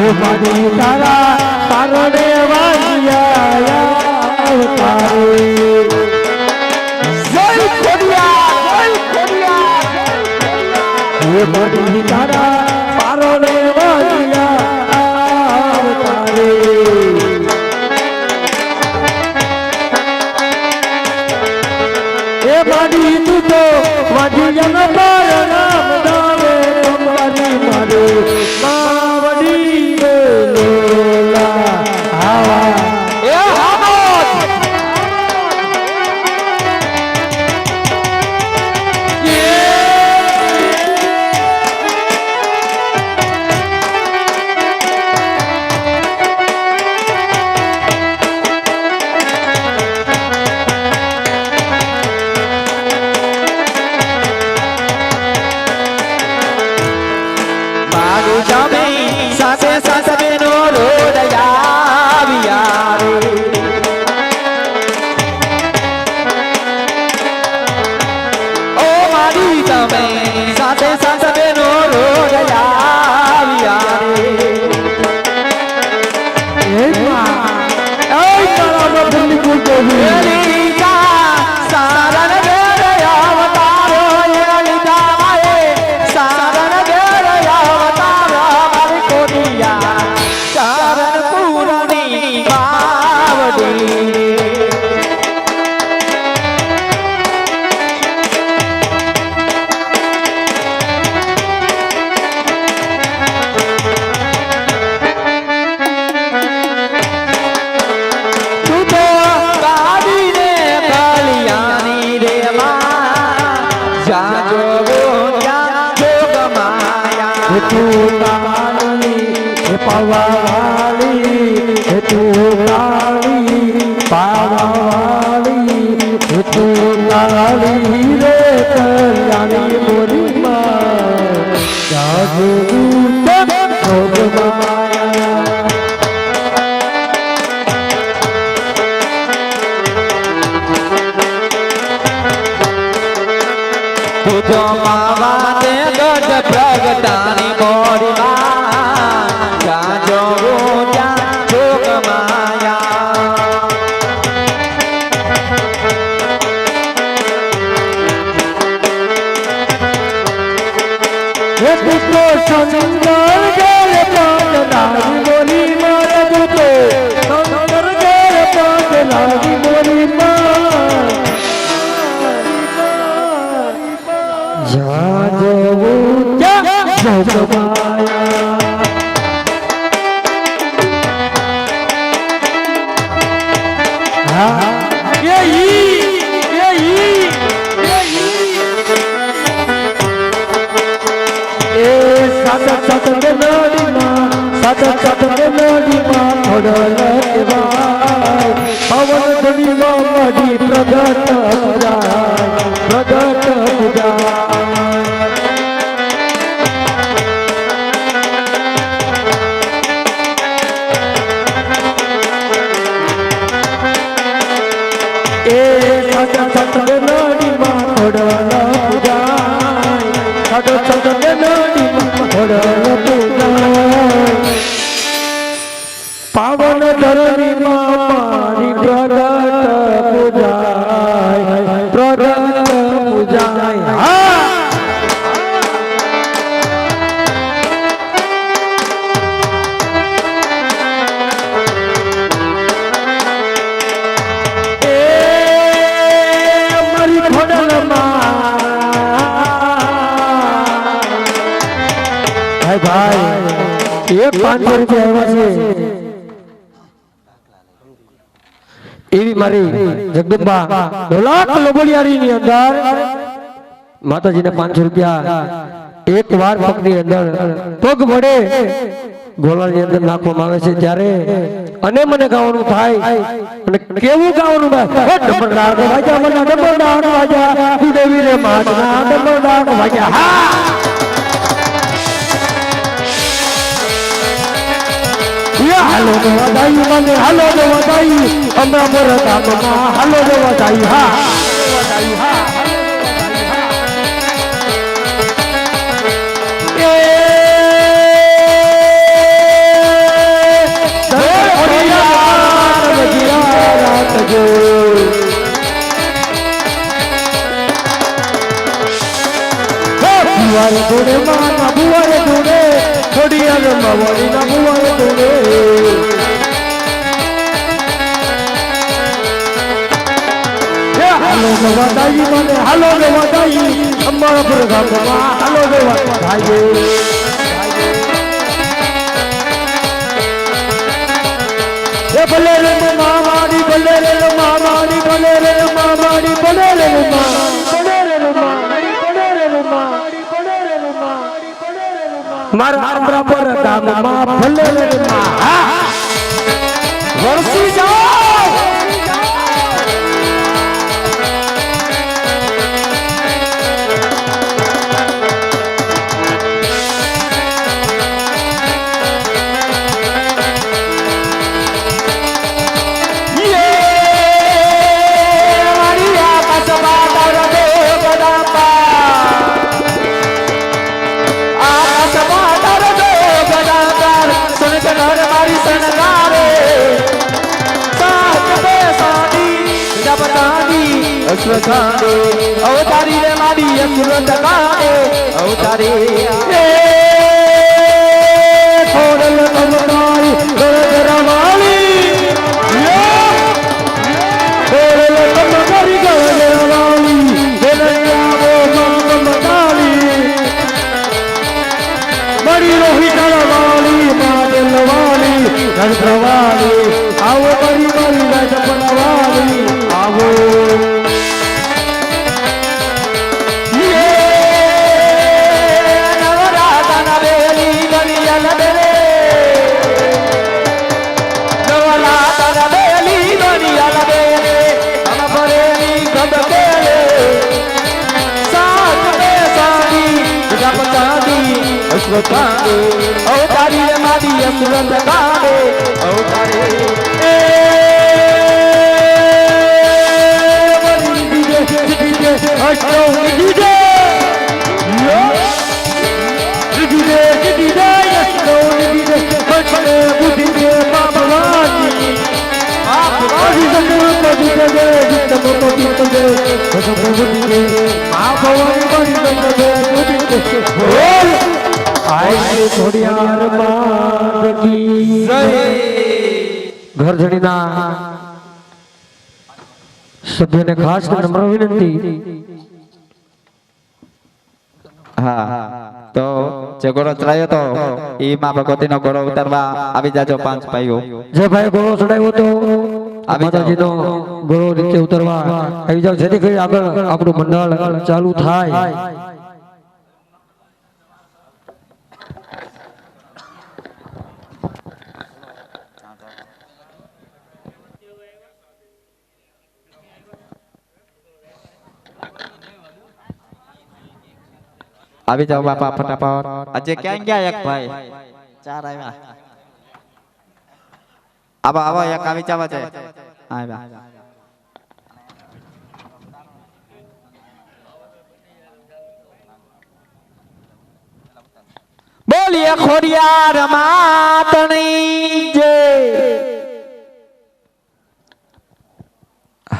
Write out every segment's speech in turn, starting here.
મારી તારા પારણે વાજ્યા અવતારે જય ખોડિયા મારી તારા પારણે વાજ્યા અવતારે એ મારી તું તો વાજ્યા તારા નામ દાવે મારી મારે પાવન ધરણી માં મારી પ્રગટ પૂજાય ભાઈ 500 રૂપિયા આવ્યા છે એવી મારી જગદંબા ઢોલક લોબડિયારી ની અંદર માતાજીને 500 રૂપિયા એક વાર પગની અંદર પગ વડે ગોળાની અંદર નાખવામાં આવે છે ત્યારે અને મને ગાવાનું થાય અને કેવું ગાવાનું થાય ડબરડાટ વાજા મને ડબરડાટ વાજા દેવી રે માતના ડબરડાટ વાજા હા હાલો દેવાદાઈ મને હાલો દેવાદાઈ અમરા મોર ગામમાં હાલો દેવાદાઈ હા દેવાદાઈ હા बुआरे तोड़े माना बुआरे तोड़े थोड़ी अरमा वाली ना बुआरे तोड़े हालो गवादाई माने हालो गवादाई अम्मा पर गामा हालो गवादाई ये भले रे मामाड़ी भले रे मामाड़ी भले रे मामाड़ी भले रे मारा बराबर गामा भले रे वर्षी जाओ अश्वथाने अवतारी रे मारी अश्वथाने अवतारी थोड़ल कमतारी गरवाली थोड़ल कमतारी गरवाली बेलैया वो कमताली बड़ी रोहित वाली मादल वाली गरवाली आओ बड़ी बड़ी गजपन वाली आओ अश्वथाने अवतारी रे मारी अश्वथाने अवतारी घर जड़ीना सभ्य ने खास नम्र विनंती हाँ तो जो गोरो चढ़ायो तो ई मां भगवती नो गोरो उतरवा आवी जाजो 5 भाईओ जे भाई गोरो चढ़ायो तो माताजी नो गोरो रीते उतरवा आवी जाओ जेથી કરી આગળ આપણું મંડળ ચાલુ થાય अभी जाओ बापा फटाफट अजय क्या गया एक भाई 4 आया अब आवा एक आवी जावा छे आया बोलिए खोडियार मातनी जय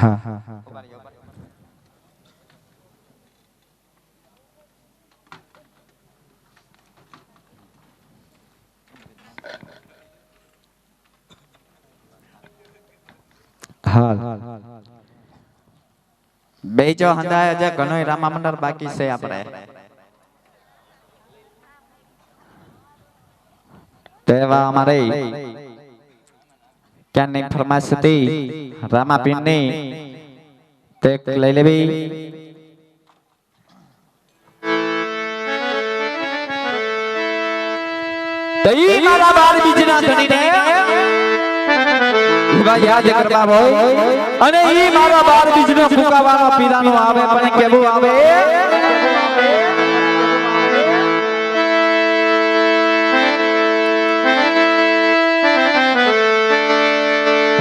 हां हां हां हाल बेजो हंदाय जे घणोय रामा मंडळ बाकी छे आपणे तेवा અમારે ક્યાંની ફરમાશ હતી રામાપીરની તે લઈ લેવી તઈ મારા બાર બીજના ધણીને એવા યાદ કરવા હોય અને ઈ મારા બાર બીજનો ફૂંકાવાનો પીરાનો આવે પણ કેવું આવે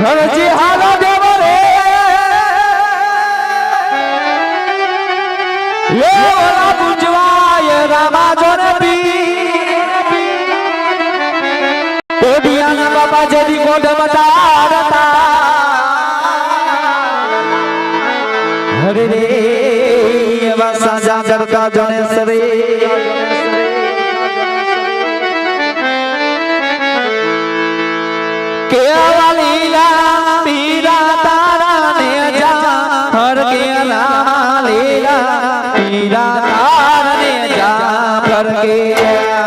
હરજી હાલો દેવ રે યો પૂજવાય રામા જોને પી કોડિયાના બાપા જેદી કોડ બતારતા હરે રે એવા સાજા કરતા જણેશ્વરી કેવા લીલા પીરા તારા ને જા હર કેલા લીલા પીરા તારા ને જા હર કેલા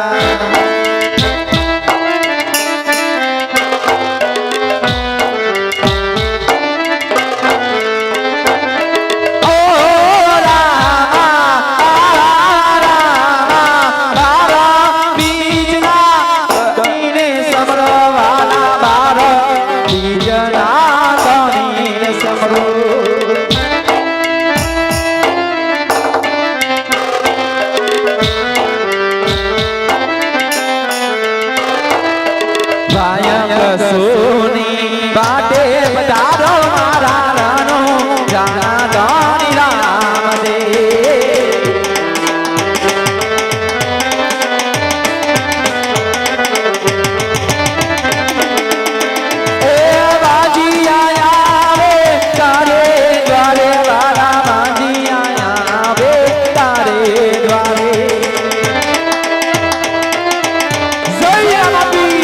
સોની બાટે પધારો મારા રાનો જાણા ધણી રામ દે એ બાજી આયા રે તારે દ્વારે વાળા બાજી આયા રે તારે દ્વારે જય રામાપી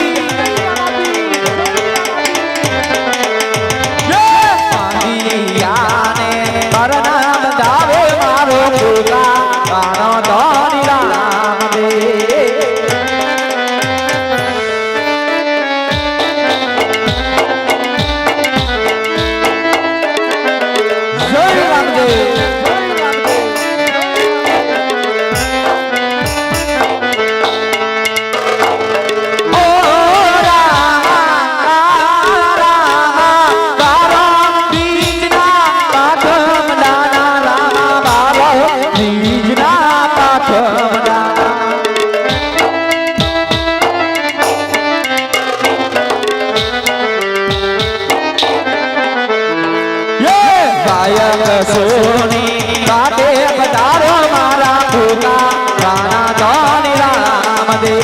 સોની બાટે પધારો મારા ભૂકા રાણા ધણી રામ દે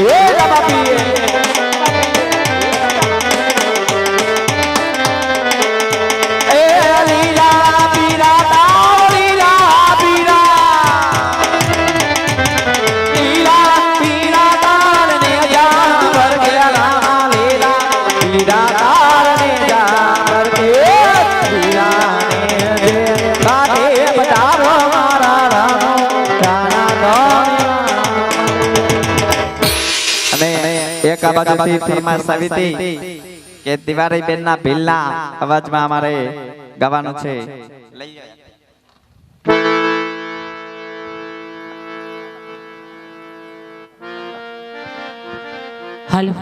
એ રામાપી એ લીલા પીરા તાવ લીલા પીરા લીલા પીરા તાર ને જા પર ગયા લીલા પીરા તાર ને જા પર એક આ બાજુથી ફરમાઈશ આવી હતી કે દિવાળી બેન ના ભીલના અવાજમાં અમારે ગાવાનું છે હાલો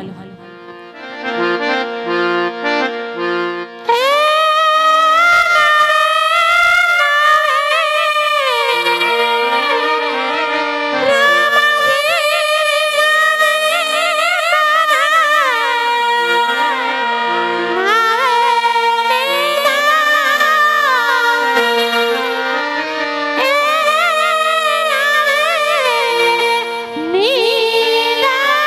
મીરા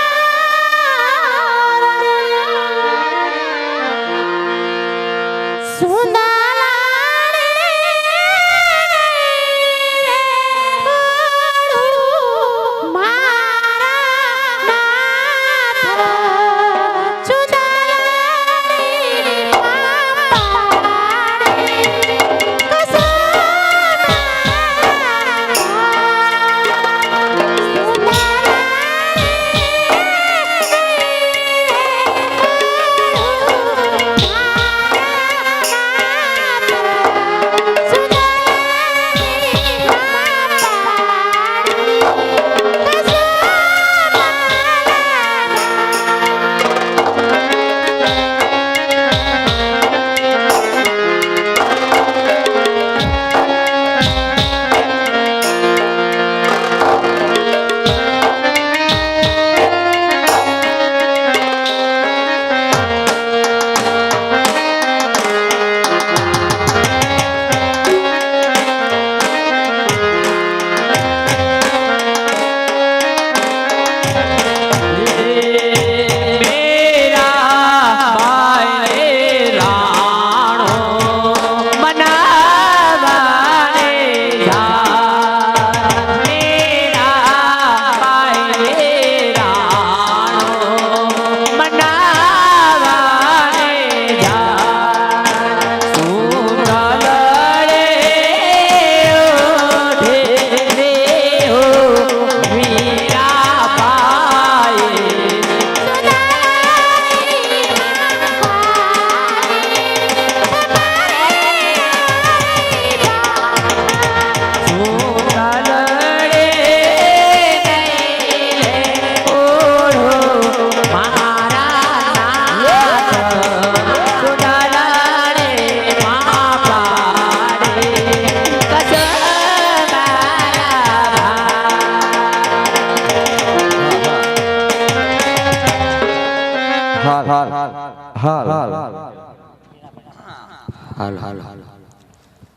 હાલ હાલ હાલ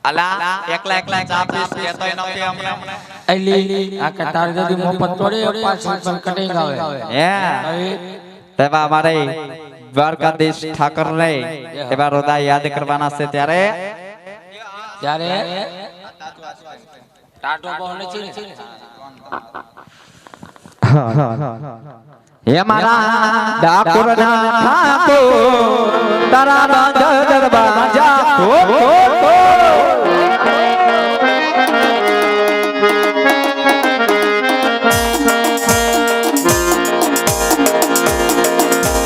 અલા એકલા એકલા ચા પીસ કેતોય નથી અમને એલી આ કે તાર જદી મોફત તોડે પાછળ પણ કટિંગ આવે હે તેવા અમારે દ્વારકાધીશ ઠાકર ને એવા રોદા યાદ કરવાના છે ત્યારે ત્યારે ટાટો બોને છે હે મારા ડાકોરના ઠાકોર તારા બંધ દરવાજા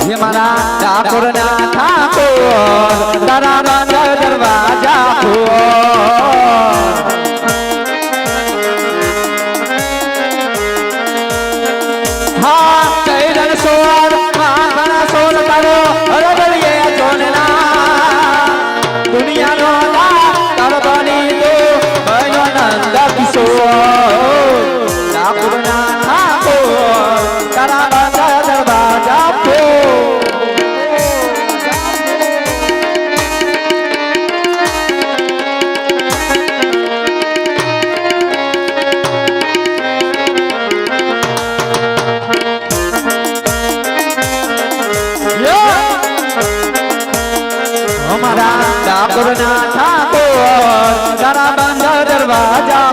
હે મારા ડાકોરના ઠાકોર તારા બંધ દરવાજા ડાકોરના ઠાકોર તારા બંધ દરવાજા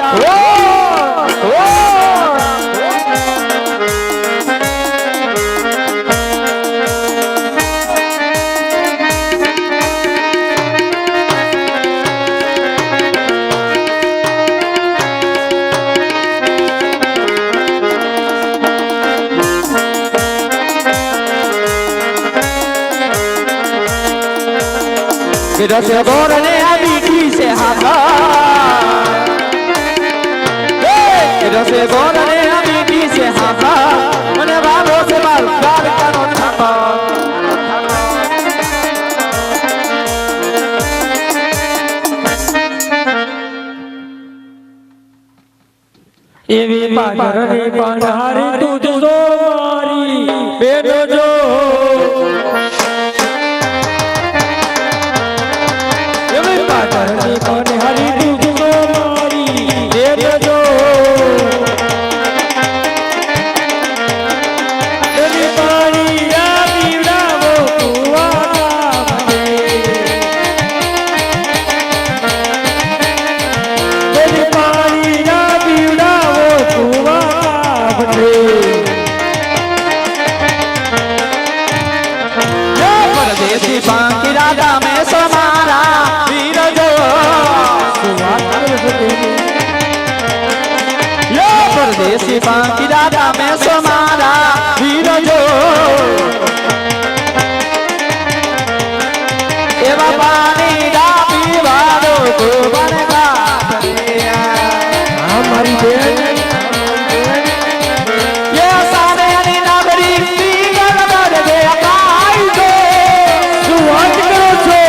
रस गोरने अभी से हाथा रस गोरने अभी से हाथा मने बाबो से बाल प्यार करो थापा એવી પાદરની પાનહારી તું જો મારી બેનો જો પાદરની પાનહારી તું જો મારી બેનો જો એવી પાણી ના પીવડાવો કુવા એવી પાણી ના પીવડાવો કુવા परदेसी बाकी राजा में समारा वीर जो यो परदेसी बाकी राजा में समारा वीर जो एवा पानी दा पीवारो को बनेगा हमारी बेन ये सारे नागरिक पीगल कर दे काई जो વાત કરો છો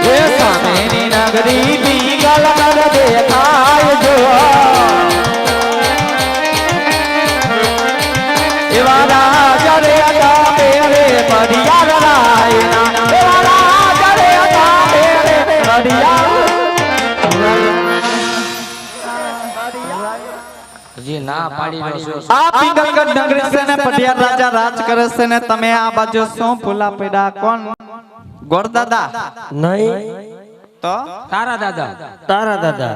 ये सामेनी नगरी पीगल कर दे काई जो एवा राजा रे अगा मेरे परिया रायना एवा राजा रे अगा मेरे परिया જે ના પાડી રહ્યો છો આ પિંગલગઢ નગરી છે ને પટિયાર રાજા રાજ કરે છે ને તમે આ બાજુ શું ફૂલા પડ્યા કોણ ગોરદાદા નહીં તો તારા દાદા તારા દાદા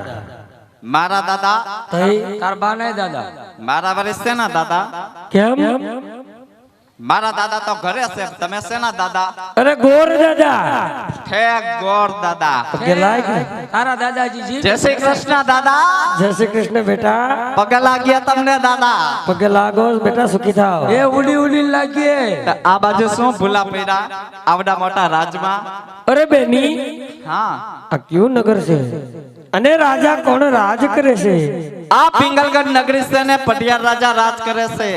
મારા દાદા તઈ તાર બા નહીં દાદા મારા વરિસ છે ને દાદા કેમ મારા દાદા તો ઘરે છે તમે છે ને દાદા અરે ગોર દાદા ઠેક ગોર દાદા પગે લાગ તારા દાદાજી જી જય શ્રી કૃષ્ણ દાદા જય શ્રી કૃષ્ણ બેટા પગે લાગ્યા તમને દાદા પગે લાગો બેટા સુખી થાઓ એ ઉડી ઉડી લાગીએ તો આ બાજુ શું ફૂલા પડ્યા આવડા મોટા રાજમાં અરે બેની હા આ કયું નગર છે અને રાજા કોણ રાજ કરે છે આ પિંગલગઢ નગરી છે ને પટિયાર રાજા રાજ કરે છે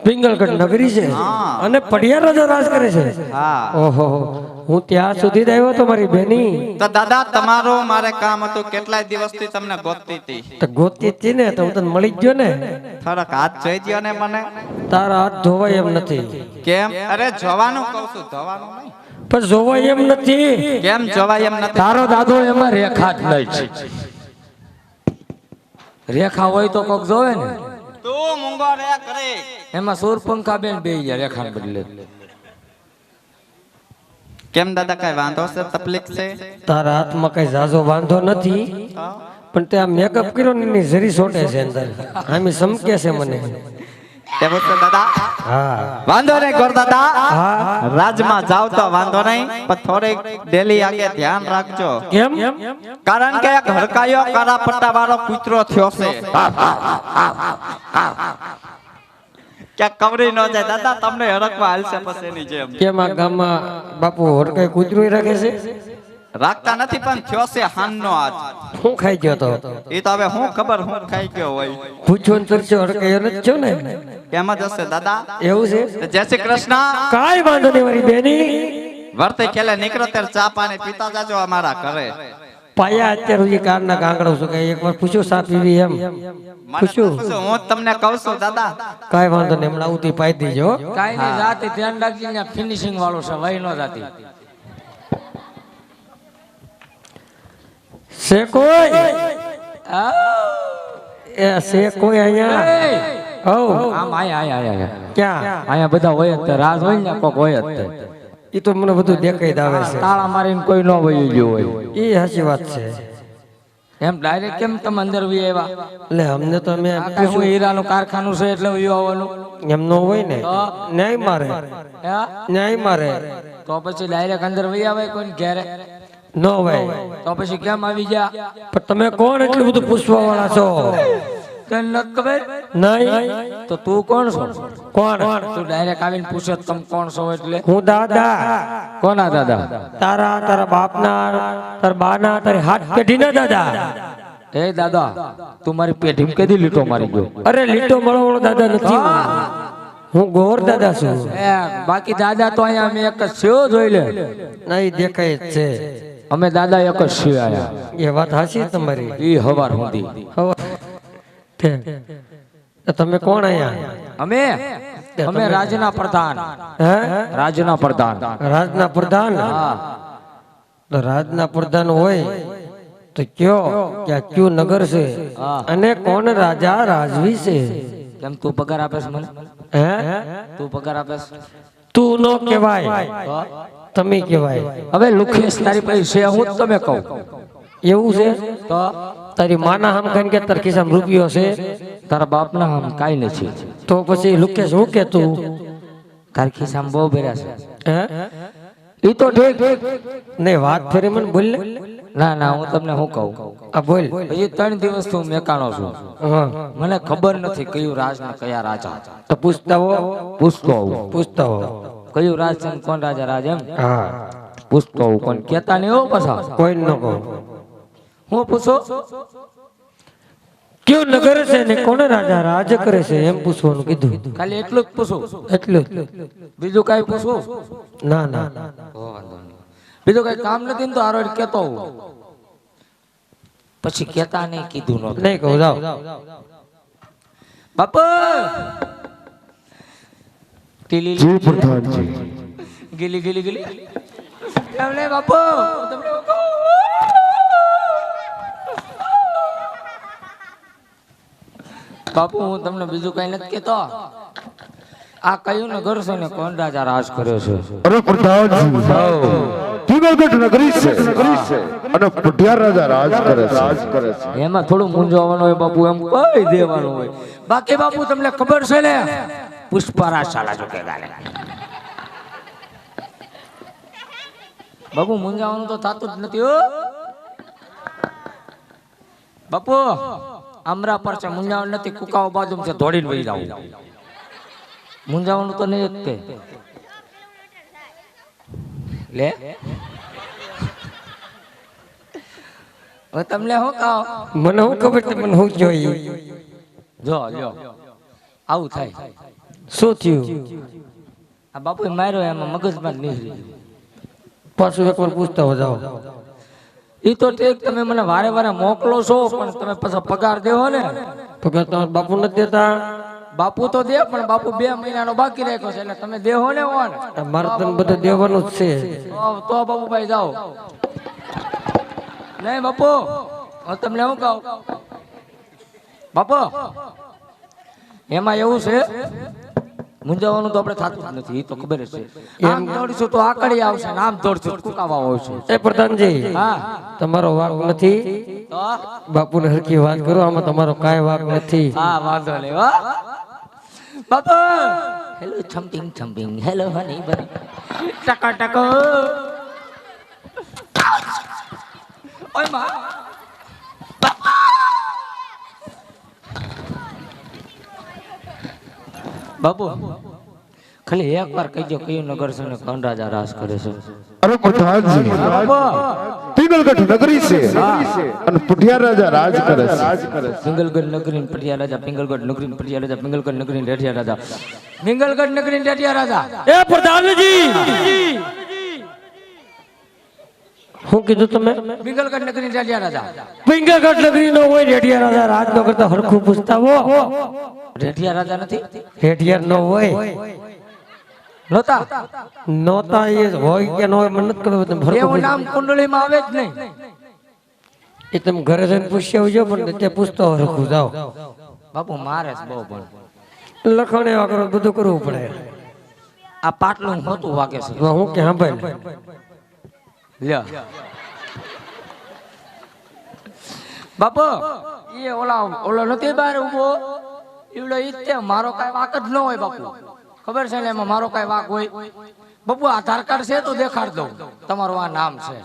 પિંગલગઢ નગરી છે હા. અને પડિયાર રાજા રાજ કરે છે હા ઓહો હું ત્યાં સુધી જ આવ્યો તો મારી બેની તો દાદા તમારો મારે કામ હતું કેટલાય દિવસથી તમને ગોતતી હતી તો ગોતી હતી ને તો હું તને મળી જ ગયો ને થોડોક હાથ જોઈ દ્યો ને મને તારા હાથ ધોવાય એમ નથી કેમ અરે જવાનું કહું છું ધોવાનું નહીં પણ જોવાય એમ નથી. કેમ જવાય એમ નથી? તારો દાદો એમાં રેખા જ નહીં છે. રેખા હોય તો કોક જોવે ને. તું મૂંગો રે કરે. એમાં સુરપંખા બેન બેહી ગયા રેખાને બદલે. કેમ દાદા કઈ વાંધો છે, તકલીફ છે? તારા હાથમાં કઈ ઝાઝો વાંધો નથી, પણ તે આ મેકઅપ કર્યો ને એની જરી સોટે છે અંદર. આમી સમકે છે મને. એવું છે દાદા? હા વાંધો નહીં ગોર દાદા. હા. રાજમાં જાવ તો વાંધો નહીં, પણ થોડીક ડેલી આગે ધ્યાન રાખજો. કેમ? કારણ કે એક હરકાયો કાળા પટ્ટા વાળો કૂતરો થયો છે. ક્યાંક કવરી ન જાય દાદા, તમને હરકવા હાલશે પછી એની જેમ. કેમ આ ગામમાં બાપુ હોડકાઈ કૂતરું રાખે છે? રાખતા નથી પણ થયો છે હાનનો આજ. હું ખાઈ ગયો તો? એ તો હવે હું ખબર હું ખાઈ ગયો હોય. પૂછો ને તરસો હડકાયો નથી છો ને? એમ જ હશે દાદા. એવું છે? જય શ્રી કૃષ્ણ. કાઈ વાંધો નહીં મારી બેની. વર્તે ખેલે નીકળો ત્યારે ચા પાણી પીતા જાજો અમારા ઘરે. પાયા અત્યાર સુધી કારના કાંકડો છું, કઈ એકવાર પૂછ્યું સાપ પીવી એમ પૂછ્યું? હું તમને કહું છું દાદા. કાઈ વાંધો નહીં, હમણાં ઉતી પાઈ દીજો. કાઈ નહીં, જાતે ધ્યાન રાખજે ને. ફિનિશિંગ વાળો છે, વહી નો જાતી. છે કોઈ? આ એ છે કોઈ અહીંયા? હો આમ આયા ક્યાં? અહીંયા બધા હોય જ તે. રાજ હોય ને કોક હોય જ તે. ઈ તો મને બધું દેખાઈ જ આવે છે. તાળા મારીને કોઈ ન વયું ગયું હોય. ઈ સાચી વાત છે. એમ ડાયરેક્ટ કેમ તમે અંદર વી આવ્યા? એટલે અમને તો મેં આ કાંઈ હું હીરાનું કારખાનું છે એટલે વયું આવવાનું. એમ નો હોય ને. ન્યાય મારે, હે? ન્યાય મારે તો પછી ડાયરેક્ટ અંદર વહી આવે કોઈ ઘેરે? ન હોય. તો પછી કેમ આવી ગયા? પણ તમે કોણ એટલું બધું પૂછવા વાળા છો? તને નથી ખબર? નહીં. તો તું કોણ છો? કોણ? તું ડાયરેક્ટ આવીને પૂછે તમે કોણ છો એટલે? હું દાદા. કોના દાદા? તારા તારા બાપના, તારા બાના, તારી હાથ પેઢીના દાદા. એ દાદા, તું મારી પેઢીમાં કદી લીટો મારી ગયો? અરે લીટો મળો વાળો દાદા નથી હું. હું ગોર દાદા છું. એ બાકી દાદા તો અહીંયા અમે એક જ સેવો જોઈ લે. નહીં દેખાય જ છે. અમે દાદા એક જ છીએ આયા. એ વાત હાચી તમારી. ઈ હવાર સુધી. હવે તો તમે કોણ અહીંયા? અમે રાજના પ્રધાન. હે? રાજના પ્રધાન. રાજના પ્રધાન? હા. તો રાજના પ્રધાન હોય તો કયો કે આ કયું નગર છે હા. અને કોણ રાજા રાજવી છે? કેમ તું પગાર આપેસ મને? હે? તું પગાર આપેસ? તું નો કહેવાય, તો? તમે કહેવાય. હવે લુખેશ તારી પાસે છે, હું જ તમે કહું. એવું છે? તો તારી માના હમ કહીને કે તારા ખિસ્સામાં રૂપિયો છે? તારા બાપના આમ કાઈ નથી. તો પછી લુકેશ હું કે તું? તારી ખિસ્સામાં બહુ ભર્યા છે. હે? ઈ તો ઠીક. નહીં વાત ફરી મને બોલ ને. ના ના, હું તમને શું કહું, આ બોલ. હજી 3 દિવસ થી હું મેકાણો છું. હા મને ખબર નથી કયું રાજ ને કયા રાજા. તો પૂછતા હો. પૂછતો આવું પૂછતા હો. કયું રાજ છે ને કોણ રાજા રાજ એમ હા પૂછતો આવું. કોણ કેતા નહીં હો પાછા. કોઈ ન કહો. હું પૂછો? કયું નગર છે ને કોણ રાજા રાજ કરે છે એમ પૂછવાનું કીધું. ખાલી એટલું જ પૂછું, એટલું જ. બીજું કઈ પૂછું? ના ના બીજું કઈ કામ નથી ને તો આરો કેતો આવું. પછી કેતા નહીં, કીધું નતું. નહીં કહું જાઓ. બાપા ટીલી જી પ્રધાનજી. ગીલી ગીલી ગીલી એમ નહીં બાપુ, તમને હું કહું. બાપુ હું તમને બીજું કઈ નથી કેતો. આ કયું નગર છે ને કોણ રાજા રાજ કર્યો છે? અરે પ્રધાનજી, જુનાગઢ નગરી છે અને પઢિયાર રાજા રાજ કરે છે. એમાં થોડું મૂંઝવવાનું હોય બાપુ, એમ કઈ દેવાનું હોય. બાકી બાપુ તમને ખબર છે ને પુષ્પરાજ શાળા જો કે ગાલે. બાપુ મૂંઝાવાનું તો થતું જ નથી હો બાપુ. આમરા પર છે, મૂંઝાવાનું નથી. કુકાઓ બાજુ છે, દોડીને વહી જાવ. મૂંઝાવાનું તો નહીં જ તે. લે હવે તમને શું કહો? મને હું ખબર છે, મને હું જોઈએ. જો લ્યો આવું થાય. શું થયું? આ બાપુ માર્યો એમાં મગજમાં જ નીકળી ગયું. પાછું એકવાર પૂછતા હો જાઓ. ઈ તો ઠીક, તમે મને વારે વારે મોકલો છો પણ તમે પાછા પગાર દેવો ને. પગાર તમારા બાપુ નથી દેતા? બાપુ તો દે પણ બાપુ 2 મહિનાનો બાકી રાખ્યો છે એટલે તમે દેહો ને ઓન મારે તને બધું દેવાનું જ છે. તો બાપુભાઈ જાઓ. નહીં બાપુ હું તમને શું કહું બાપુ એમાં એવું છે મૂંઝાવાનું તો આપણે થતું જ નથી એ તો ખબર જ છે. આમ દોડશું તો આકડી આવશે ને આમ દોડશું તો કુકાવા આવશે. એ પ્રધાનજી હા તમારો વાક નથી. તો બાપુને હરખી વાત કરો, આમાં તમારો કાંઈ વાક નથી. હા વાંધો નહીં હો બાપુ. હેલો છમ્પિંગ છમ્પિંગ હેલો હની બની ટકા ટકો ઓય માં બાપુ ખાલી એક વાર કહીજો કયું નગર છે ને કોણ રાજા રાજ કરે છે. અરે પ્રધાનજી, બાપુ પિંગલગઢ નગરી છે અને પુઢિયા રાજા રાજ કરે છે. પિંગલગઢ નગરી પટિયા રાજા પિંગલગઢ નગરી પટિયા રાજા પિંગલગઢ નગરી રેઠિયા રાજા પિંગલગઢ નગરી રેઠિયા રાજા. એ પ્રધાનજી શું કીધું તમે? પિંગલગઢ નગરી રેઠિયા રાજા. પિંગલગઢ નગરી નો હોય, રેઢિયા રાજા રાજ નો કરતા હરખું પૂછતા હો. રેઠિયા રાજા નથી રેઢિયા નો હોય નહોતા નહોતા. એ હોય કે ન હોય મને નથી ખબર. તમે હરખું એવું નામ કુંડળીમાં આવે જ નહીં. એ તમે ઘરે જઈને પૂછી આવજો, પણ તે પૂછતો હરખું જાઓ. બાપુ મારે જ બહુ પણ લખણ એવા કરો બધું કરવું પડે. આ પાટલું હોતું વાગે છે. હવે હું કે સાંભળ લ્યો બાપુ એ ઓલો નથી બહાર ઉભો એવડો ઈ તે મારો કાંઈ વાક જ ન હોય બાપુ. ખબર છે ને એમાં મારો કાંઈ વાક હોય બાપુ. આધાર કાર્ડ છે તો દેખાડ દઉં તમારું આ નામ છે.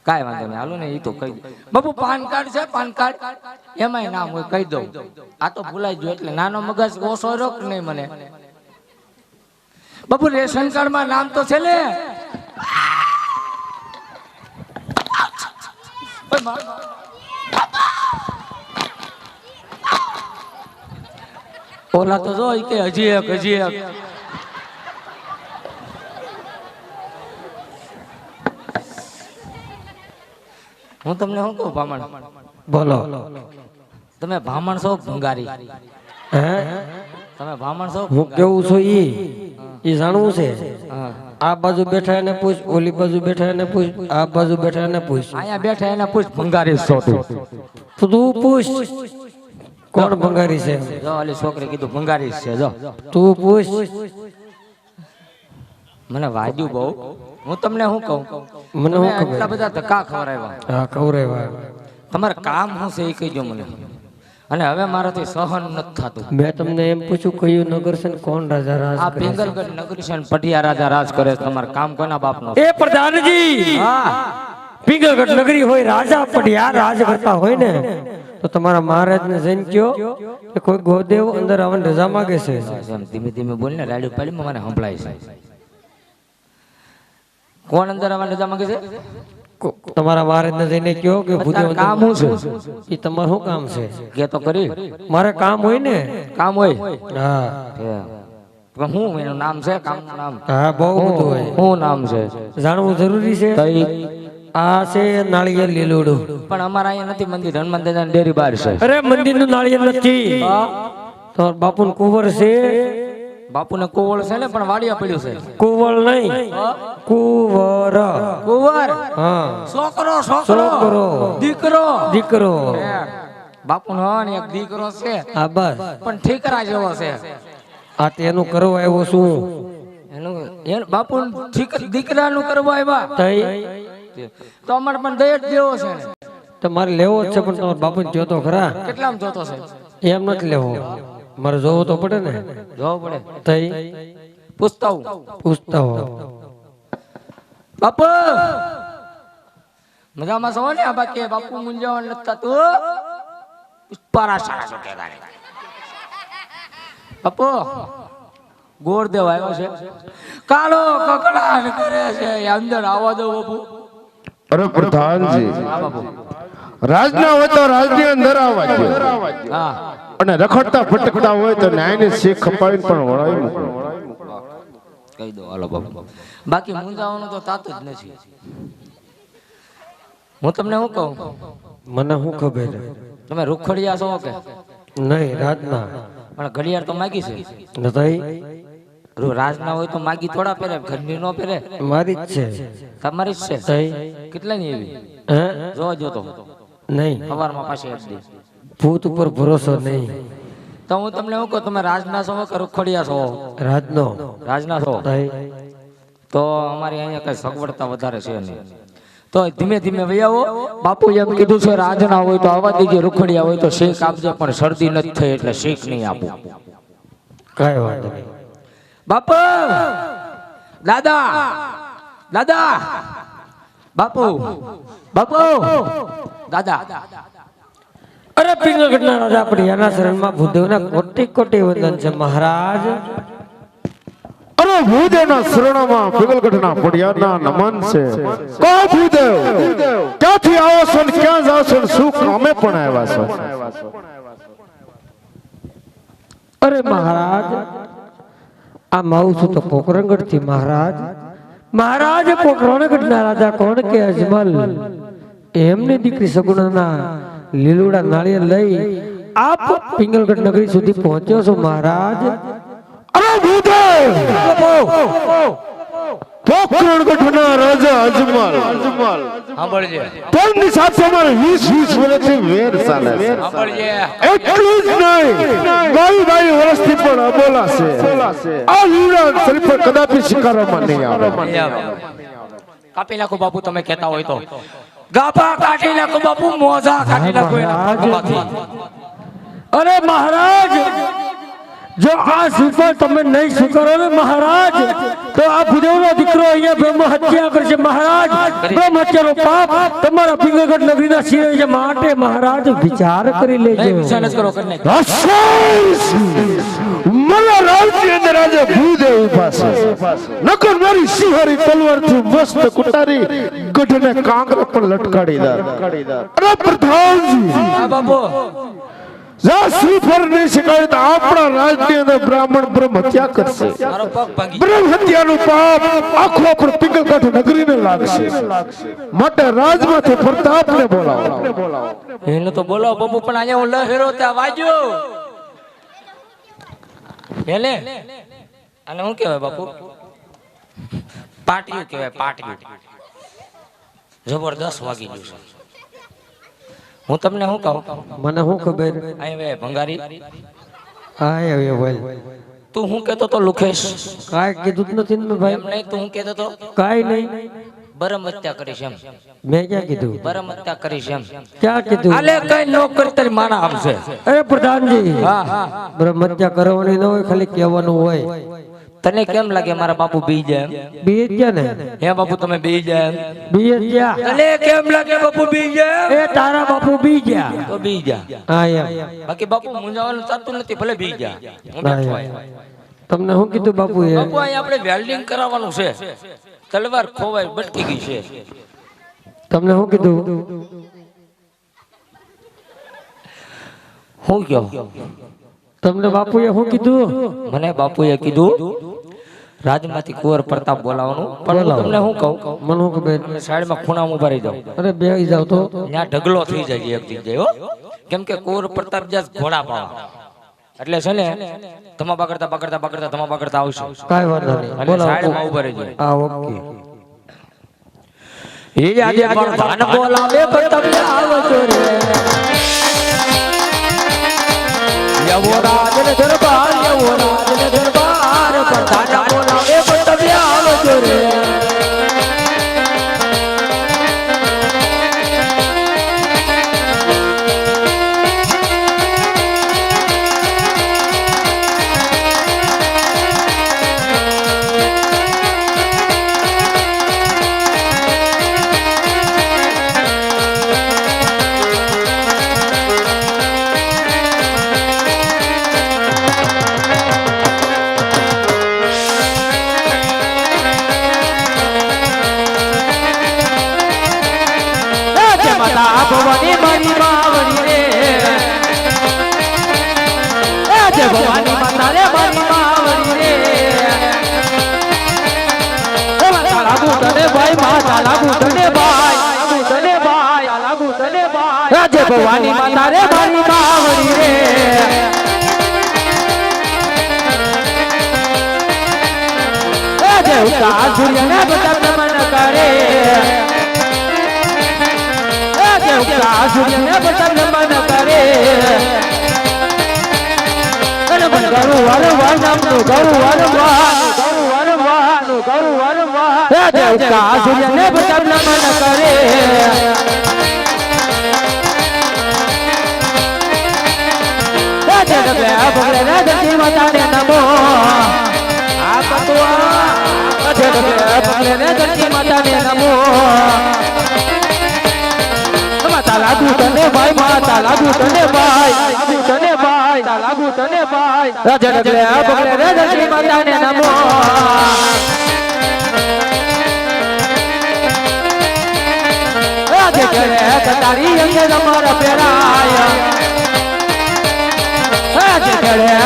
કાંઈ વાંધો નહીં હાલો ને એ તો કહી દઉં બાપુ. પાન કાર્ડ છે પાન કાર્ડ એમાંય નામ હોય કહી દઉં. આ તો ભૂલાઈ ગયો એટલે નાનો મગજ ઓછો રોક નહીં મને બાપુ. રેશન કાર્ડમાં નામ તો છે ને ઓલા તો જો કે હજી એક હું તમને શું કહું ભામણ બોલો. તમે ભામણ છો ભંગારી? હે તમે ભામણ છો? હું કેવું છું ઈ જાણવું છે. હા. આ બાજુ બેઠા એને પૂછ, ઓલી બાજુ બેઠા એને પૂછ, આ બાજુ બેઠા એને પૂછ. અહીંયા બેઠા એને પૂછ ભંગારી છો તું? તું પૂછ કોણ ભંગારી છે. જો ઓલી છોકરી કીધું ભંગારી છે. જો તું પૂછ. મને વાગ્યું બહુ. હું તમને શું કહું મને તમે શું ખબર? આટલા બધા ધક્કા ખવડાવ્યા. હા ખવડાવ્યા. તમારે કામ શું છે એ કહીજો મને. અને હવે મારાથી સહન નથી થતું. મેં તમને એમ પૂછ્યું કયું નગર છે ને કોણ રાજા રાજ આ કરે છે? પિંગલગઢ નગરી છે ને પટિયા રાજા રાજ કરે છે. તમારે કામ કોના બાપનો? એ પ્રધાનજી હા પિંગલગઢ નગરી હોય, રાજા પડિયા રાજ કરતા હોય ને તો તમારા મહારાજને જઈને કયો કે કોઈ ગોદેવ અંદર આવવાની રજા માંગે છે. એમ ધીમે ધીમે બોલ ને રાડ્યું પાડીમાં મને સંભળાય છે. કોણ અંદર આવવાની રજા માંગે છે? તમારા મહારાજને જઈને કયો કે ભૂદેવ તારું કામ શું છે? એ તમારું શું કામ છે? કે તો કરી મારે કામ હોય ને. કામ હોય હા પણ હું એનું નામ છે કામનું નામ? હા બહુ બધું હોય. શું નામ છે? જાણવું જરૂરી છે. કઈ? આ છે નાળિયેર લીલુડું. પણ અમારા અહીંયા નથી મંદિર. હનુમાન દાદાની ડેરી બહાર છે. અરે મંદિરનું નાળિયેર નથી. તો બાપુનું કુંવર છે. બાપુને કુવળ છે ને પણ વાડિયા પડ્યું છે. કુંવર નહીં, કુંવર. કુંવર હા છોકરો છોકરો. દીકરો દીકરો. બાપુ નો ને એક દીકરો છે હા બસ પણ ઠીકરા જેવો છે. આ તેનું કરવા આવ્યો છું. એનું બાપુ દીકરાનું કરવા આવ્યા તઈ તો અમારે પણ દય જ દેવો છે ને. તમારે લેવો જ છે પણ તમારા બાપુ ને જોતો ખરા. કેટલામાં જોતો છે? એમ નથી લેવો, મારે જોવો તો પડે ને. જોવું પડે. તઈ પૂછતા હું પૂછતા હો. બાપુ મજામાં છો ને? બાકી બાપુ મુંજાવણ નથી થતું. પુષ્પારા સારા છો કે બાપુ ગોળદેવ આવ્યો છે. કાળો કકડાટ કરે છે. અંદર આવવા દો બાપુ. અરે પ્રધાનજી, હા બાપુ. રાજના હોય તો રાજની અંદર આવવા દો. હા અને રખડતા ભટકતા હોય તો ન્યાયની શીખ ખપાવીને પણ વળાવી મૂકો. કહી દો હાલો બાપુ. બાકી મુંજાવાનું તો થાતું જ નથી. હું તમને શું કહું? મને શું ખબર? તમે રૂખડિયા છો કે નહીં રાજના. પણ ઘડિયાળ તો માગી છે નથી રાજ ના હોય તો માગી થોડા પહેરે ઘરની નો પહેરે મારી જ છે તમારી જ છે તઈ કેટલાની એવી હે જોવા જોતો નહીં સવારમાં પાછી એક દી ભૂત ઉપર ભરોસો નહીં તો હું તમને શું કહું તમે રાજના છો કે રૂખડિયા છો રાજનો રાજના છો તઈ તો અમારી અહીંયા કઈ સગવડતા વધારે છે નહીં તો ધીમે ધીમે વૈયાવો બાપુ એમ કીધું છે રાજના હોય તો આવવા દીજે રૂખડિયા હોય તો શેક આપજે પણ શરદી નથી થઈ એટલે શેક નહીં આપું કાંઈ વાંધો નહીં બાપુ દાદા દાદા બાપુ બાપુ દાદા અરે પિંગલગઢના રાજા પ્રિયાના શરણમાં ભૂદેવના કોટી કોટી વંદન છે મહારાજ અરે ભૂદેવના શરણમાં પિંગલગઢના પડિયાના નમન છે કો ભૂદેવ ક્યાંથી આવો છો ને ક્યાં જાવ છો ને શું કામે પણ આવ્યા છો અરે મહારાજ આ માવું છું તો પોકરણગઢ થી મહારાજ મહારાજ પોકરણગઢના રાજા કોણ કે અજમલ એમની દીકરી સગુણાના લીલુડા નાળિયેર લઈ આપ પિંગલગઢ નગરી સુધી પહોંચ્યો છો મહારાજ અરે ભૂદેવ પોકરણગઢના રાજા અજમલ સાંભળજે તેમની સાથે અમારે 20 વર્ષથી વેર ચાલે છે સાંભળજે એટલું જ નહીં 22 વર્ષથી પણ અબોલા છે આ લીલા શરીફ પર કદાપી સ્વીકારવામાં નહીં આવે કાપી નાખો બાપુ તમે કહેતા હોય તો ગાપા કાઢી નાખો બાપુ મોજા કાઢી નાખો એના પગમાંથી. અરે મહારાજ જો આ શ્રીફળ તમે નહીં સ્વીકારો ને મહારાજ તો આ ભૂદેવનો દીકરો અહીંયા બ્રહ્મ હત્યા કરશે મહારાજ બ્રહ્મ હત્યાનો પાપ તમારા પિંગલગઢ નગરીના શિરે છે માટે મહારાજ વિચાર કરી લેજો વિચાર જ કરો કરીને મારા રાજની અંદર આજે ભૂદેવ ઉભા છે નકર મારી સિંહારી તલવારથી મસ્ત કુટારી ગઢને કાંકરે પર લટકાડી દે અરે પ્રધાનજી હા બાપુ જા શ્રીફળ નહીં શીખાય તો આપણા રાજની અંદર બ્રાહ્મણ બ્રહ્મ હત્યા કરશે મારો પગ ભાંગી બ્રહ્મ હત્યાનું પાપ આખો પર પિંગલગઢ નગરીને લાગશે માટે રાજમાંથી પ્રતાપને બોલાવો એને તો બોલાવો બાપુ પણ અહીંયા હું લહેરો ત્યાં વાગ્યો એને અને શું કહેવાય બાપુ પાટિયું કહેવાય પાટિયું જબરદસ્ત વાગી ગયું છે હું તમને શું કહું મને શું ખબર અહીં વે ભંગારી આય હવે બોલ તું શું કહેતો તો લુખેશ કાંઈ કીધું જ નથી ને એમ ભાઈ નહીં તું શું કહેતો તો કાંઈ નહીં બરમ હત્યા કરીશ એમ મેં ક્યાં કીધું બરમ હત્યા કરીશ એમ ક્યાં કીધું આલે કઈ નો કરી તારી માના આવશે અરે પ્રધાનજી હા હા બ્રહ્મ હત્યા કરવાની ન હોય ખાલી કહેવાનું હોય તને કેમ લાગે મારા બાપુ બી જાય એમ બીએ ગયા ને હે બાપુ તમે બી જાય એમ બીએ ગયા તને કેમ લાગે બાપુ બી જાય એ તારા બાપુ બી ગયા તો બી જા હા એમ બાકી બાપુ મુંજાવાનું થતું નથી ભલે બી જા હું હા, બેઠો એમ. અહીંયા. તમને શું કીધું બાપુ એ બાપુ અહીંયા આપણે વેલ્ડિંગ કરાવવાનું છે તલવાર ખોવાય બટકી ગઈ છે તમને શું કીધું હું કયો તમને બાપુએ શું કીધું મને બાપુએ કીધું રાજમાંથી કુંવર પ્રતાપ બોલાવવાનું પણ હું તમને શું કહું મને શું ખબર સાઈડમાં ખૂણામાં ઉભા રહી જાઉં અરે બેહી જાવ તો ત્યાં ઢગલો થઈ જાય એક જગ્યાએ હો કેમ કે કુંવર પ્રતાપ જ્યાં ઘોડા પાવા એટલે છે ને ધમાબા કરતા બગડતા બગડતા ધમાબા કરતા આવશે કાંઈ વાંધો નહીં એટલે બોલો સાઈડમાં ઉભા રહી જાય હા ઓકે એ આજે પણ ભાન બોલાવે કર્તવ્ય આવજો રે યવો રાજન દરબાર યવો રાજન દરબાર પ્રધાન બોલાવે કર્તવ્ય આવજો રે ભવાની મારી બાવળી રે જય ભવાની માતા રે મારી બાવળી રે માતા લાગુ તને ભાઈ માતા લાગુ તને ભાઈ લાગુ તને ભાઈ લાગુ તને ભાઈ જય ભવાની માતા રે મારી બાવળી રે દેવતા સૂર્યને બધા નમન કરે દેવતા સૂર્યને બધા નમન કરે ગરુ વારંવાર નામનું ગરુ વારંવાર દેવતા સૂર્યને બધા નમન કરે ભગલે રે ધરતી માતાને નમો આ પતવા ભગલે રે ધરતી માતાને નમો માતા લાગુ તને ભાઈ માતા લાગુ તને ભાઈ લાગુ તને ભાઈ રાજા ડગલે ભગલે રે ધરતી માતાને નમો રાજા કરે કટારી અંગે તમારા પેરાય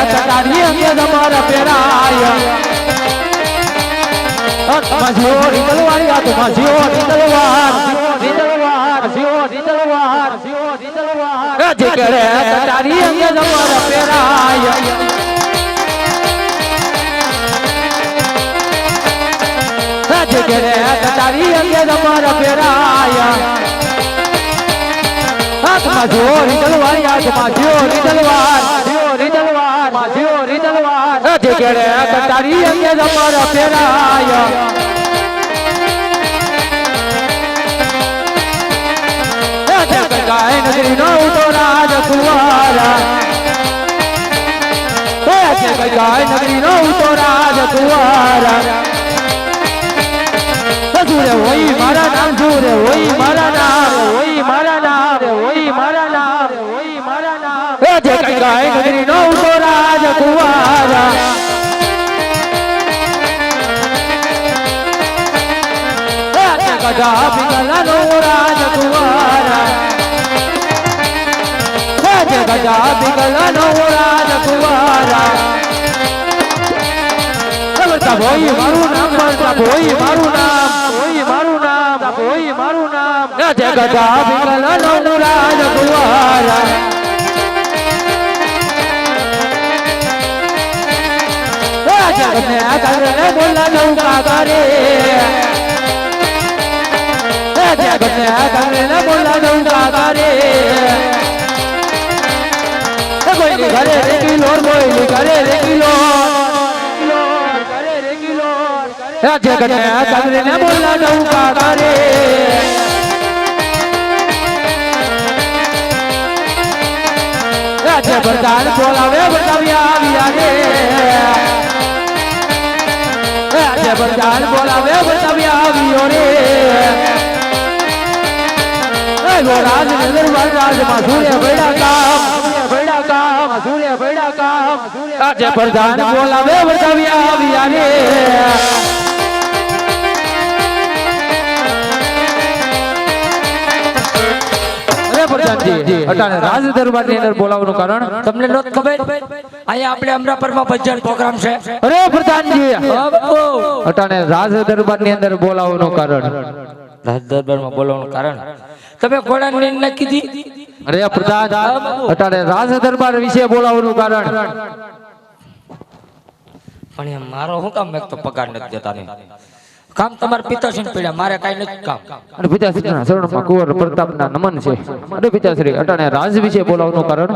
કટારી અંગે તમારા પેરાય માજીઓની તલવારી આ તો માજીઓની તલવાર રાજે કરે કટારી અંગે તમારા પેરાય રાજે કરે કટારી અંગે તમારા પેરાય હાથમાં જોરી તલવારી હાથમાં જોરી તલવાર રાજે કરે કટારી અંગે તમારા પેરાય ગાય નગરી નો તો રાજ કુવારા ગાય નગરી નો તો રાજ કુવારા સસુરે હોય મારા નામ સુરે હોય મારા નામ ગાય નગરી નો તો રાજ કુવારા ગજા પિંગલા નો રાજ કુવારા ગજા પિંગલા નો રાજ કુવારા ભોઈ મારું નામ ભોઈ મારું નામ ગજા પિંગલા નો રાજ કુવારા બોલા નૌકા કરે બોલા નૌકા કરે કોઈ ઘરે રે કિલો કોઈ ઘરે રે કિલો જગત ને બોલા નૌકા કરે રાજ્ય પ્રધાન બોલાવે બતાવ્યા રે રાજ્ય પ્રધાન બોલાવે બતાવ્યા આવ્યો રે રાજ દરબાર રાજમાં સૂર્ય ભૈડા કામ રાજ્ય પ્રધાન બોલાવે બતાવ્યા આવ્યા રે પ્રધાનજી અટાણે રાજ દરબાર ની અંદર બોલાવવાનું કારણ તમને નોત ખબર અહીંયા આપણે અમરાપરમાં ભજન પ્રોગ્રામ છે અરે પ્રધાનજી અટાણે રાજ દરબાર ની અંદર બોલાવવાનું કારણ રાજ દરબારમાં બોલાવવાનું કારણ તમે ઘોડાની ન કીધી અરે પ્રધાન અટાણે રાજ દરબાર વિશે બોલાવવાનું કારણ પણ એમ મારો શું કામ મેં તો પગાર નથી દેતા ને કામ તમારા પિતાશ્રી પીડ્યા મારે કઈ નથી કામ અને પિતાશ્રીના શરણમાં કુંવર પ્રતાપના નમન છે અને પિતાશ્રી અટાણે રાજ વિશે બોલાવવાનું કારણ